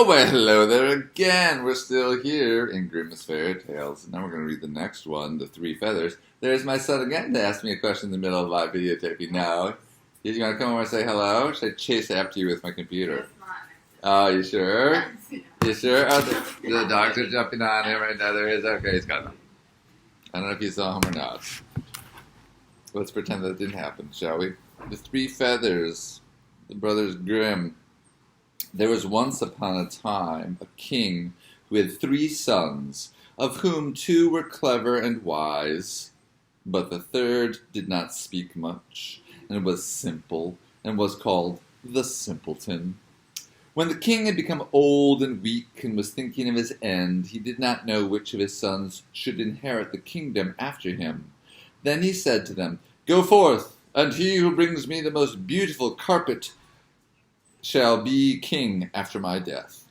Oh, well, hello there again. We're still here in Grimm's Fairy Tales. Now we're going to read the next one, The Three Feathers. There's my son again to ask me a question in the middle of my videotaping now. You want to come over and say hello? Or should I chase after you with my computer? Oh, you sure? You sure? Oh, the dogs are jumping on him right now. There he is. Okay, he's got them. I don't know if you saw him or not. Let's pretend that didn't happen, shall we? The Three Feathers, the Brothers Grimm. There was once upon a time a king who had 3 sons, of whom 2 were clever and wise, but the third did not speak much, and was simple, and was called the Simpleton. When the king had become old and weak, and was thinking of his end, he did not know which of his sons should inherit the kingdom after him. Then he said to them, "Go forth, and he who brings me the most beautiful carpet shall be king after my death,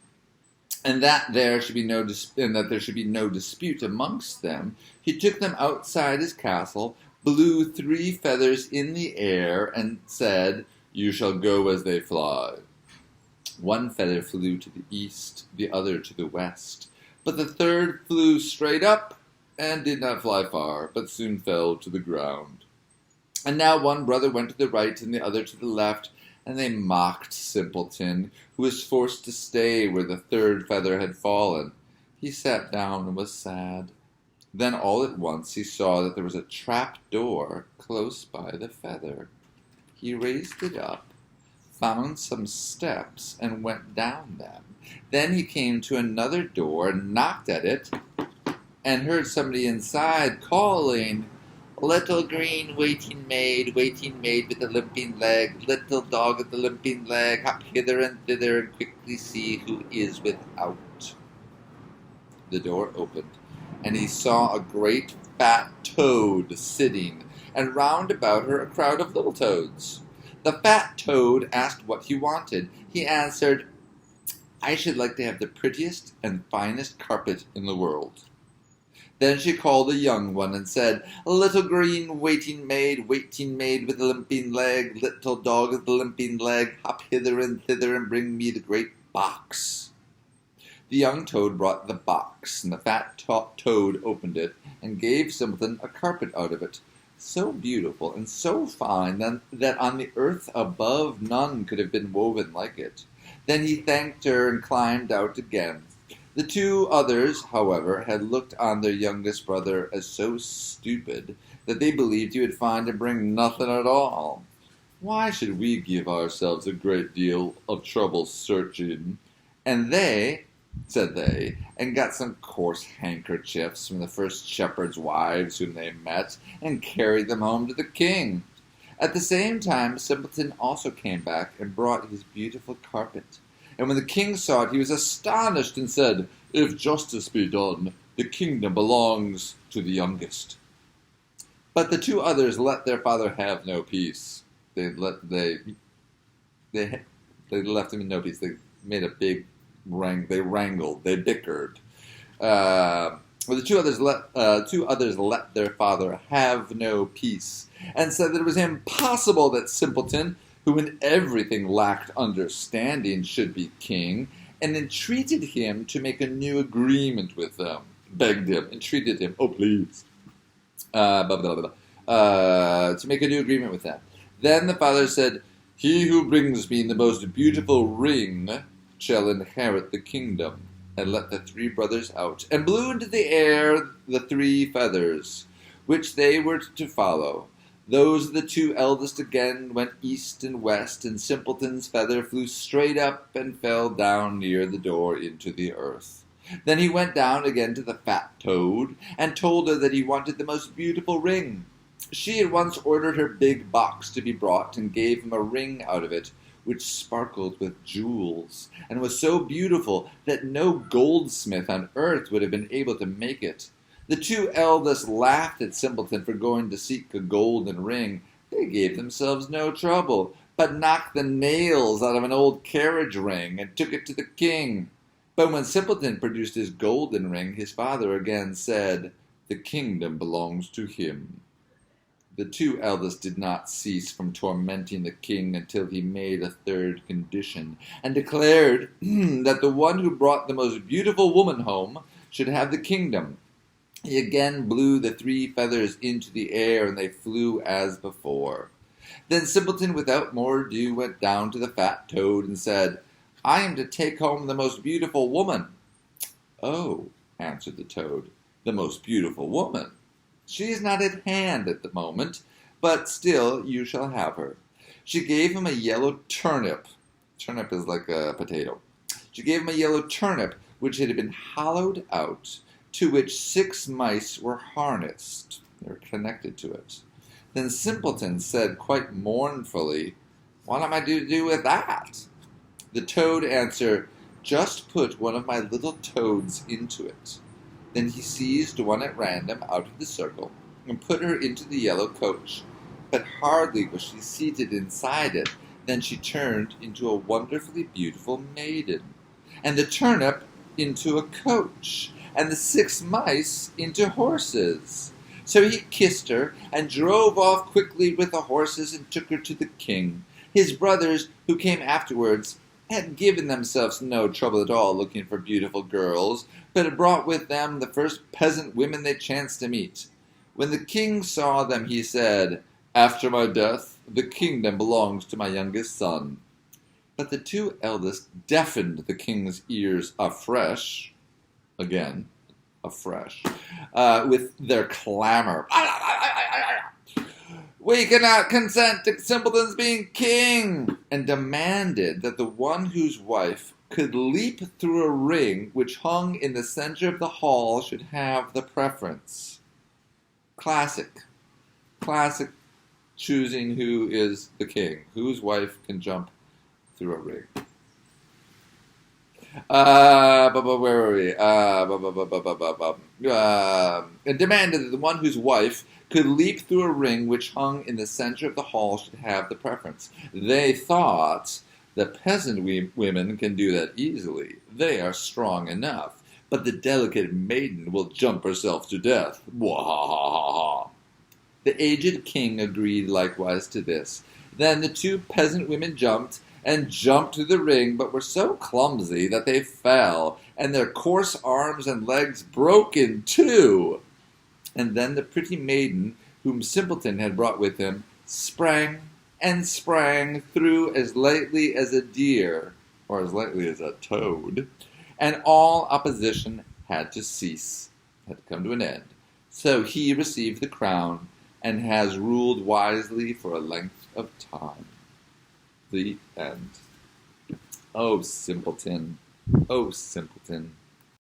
and that there should be no dispute amongst them." He took them outside his castle, blew 3 feathers in the air, and said, "You shall go as they fly." 1 feather flew to the east, the other to the west, but the third flew straight up and did not fly far, but soon fell to the ground. And now one brother went to the right and the other to the left, and they mocked Simpleton, who was forced to stay where the third feather had fallen. He sat down and was sad. Then all at once he saw that there was a trap door close by the feather. He raised it up, found some steps, and went down them. Then he came to another door, knocked at it, and heard somebody inside calling, "Little green waiting maid with the limping leg, little dog with the limping leg, hop hither and thither and quickly see who is without." The door opened, and he saw a great fat toad sitting, and round about her a crowd of little toads. The fat toad asked what he wanted. He answered, "I should like to have the prettiest and finest carpet in the world." Then she called a young one and said, "Little green waiting maid with the limping leg, little dog with the limping leg, hop hither and thither and bring me the great box." The young toad brought the box, and the fat toad opened it and gave Simpleton a carpet out of it, so beautiful and so fine that on the earth above none could have been woven like it. Then he thanked her and climbed out again. The 2 others, however, had looked on their youngest brother as so stupid that they believed he would find and bring nothing at all. "Why should we give ourselves a great deal of trouble searching?" And said they, and got some coarse handkerchiefs from the first shepherds' wives whom they met, and carried them home to the king. At the same time, Simpleton also came back and brought his beautiful carpet. And when the king saw it, he was astonished and said, "If justice be done, the kingdom belongs to the youngest." But the 2 others let their father have no peace. They left him in no peace. They made a big they wrangled, they bickered. The 2 others let their father have no peace, and said that it was impossible that Simpleton, who in everything lacked understanding, should be king, and entreated him to make a new agreement with them. Begged him, entreated him, "Oh, please," to make a new agreement with them. Then the father said, "He who brings me the most beautiful ring shall inherit the kingdom," and let the 3 brothers out, and blew into the air the 3 feathers, which they were to follow. Those of the 2 eldest again went east and west, and Simpleton's feather flew straight up and fell down near the door into the earth. Then he went down again to the fat toad, and told her that he wanted the most beautiful ring. She at once ordered her big box to be brought, and gave him a ring out of it, which sparkled with jewels, and was so beautiful that no goldsmith on earth would have been able to make it. The 2 eldest laughed at Simpleton for going to seek a golden ring. They gave themselves no trouble, but knocked the nails out of an old carriage ring, and took it to the king. But when Simpleton produced his golden ring, his father again said, "The kingdom belongs to him." The two eldest did not cease from tormenting the king until he made a third condition, and declared that the one who brought the most beautiful woman home should have the kingdom. He again blew the 3 feathers into the air, and they flew as before. Then Simpleton, without more ado, went down to the fat toad and said, "I am to take home the most beautiful woman." "Oh," answered the toad, "the most beautiful woman? She is not at hand at the moment, but still you shall have her." She gave him a yellow turnip. Turnip is like a potato. She gave him a yellow turnip, which had been hollowed out, to which 6 mice were harnessed. They were connected to it. Then Simpleton said quite mournfully, "What am I to do with that?" The toad answered, "Just put one of my little toads into it." Then he seized one at random out of the circle and put her into the yellow coach. But hardly was she seated inside it than she turned into a wonderfully beautiful maiden, and the turnip into a coach, and the 6 mice into horses. So he kissed her and drove off quickly with the horses and took her to the king. His brothers, who came afterwards, had given themselves no trouble at all looking for beautiful girls, but had brought with them the first peasant women they chanced to meet. When the king saw them, he said, "After my death, the kingdom belongs to my youngest son." But the 2 eldest deafened the king's ears afresh, with their clamor. "We cannot consent to Simpleton's being king," and demanded that the one whose wife could leap through a ring which hung in the center of the hall should have the preference. Classic choosing who is the king, whose wife can jump through a ring. Where were we? And demanded that the one whose wife could leap through a ring which hung in the center of the hall should have the preference. They thought, "The peasant women can do that easily. They are strong enough. But the delicate maiden will jump herself to death." Wahahaha. The aged king agreed likewise to this. Then the 2 peasant women jumped through the ring, but were so clumsy that they fell, and their coarse arms and legs broke in 2. And then the pretty maiden, whom Simpleton had brought with him, sprang through as lightly as a deer, or as lightly as a toad, and all opposition had to cease, had to come to an end. So he received the crown, and has ruled wisely for a length of time. The end. Oh, Simpleton. Oh, Simpleton.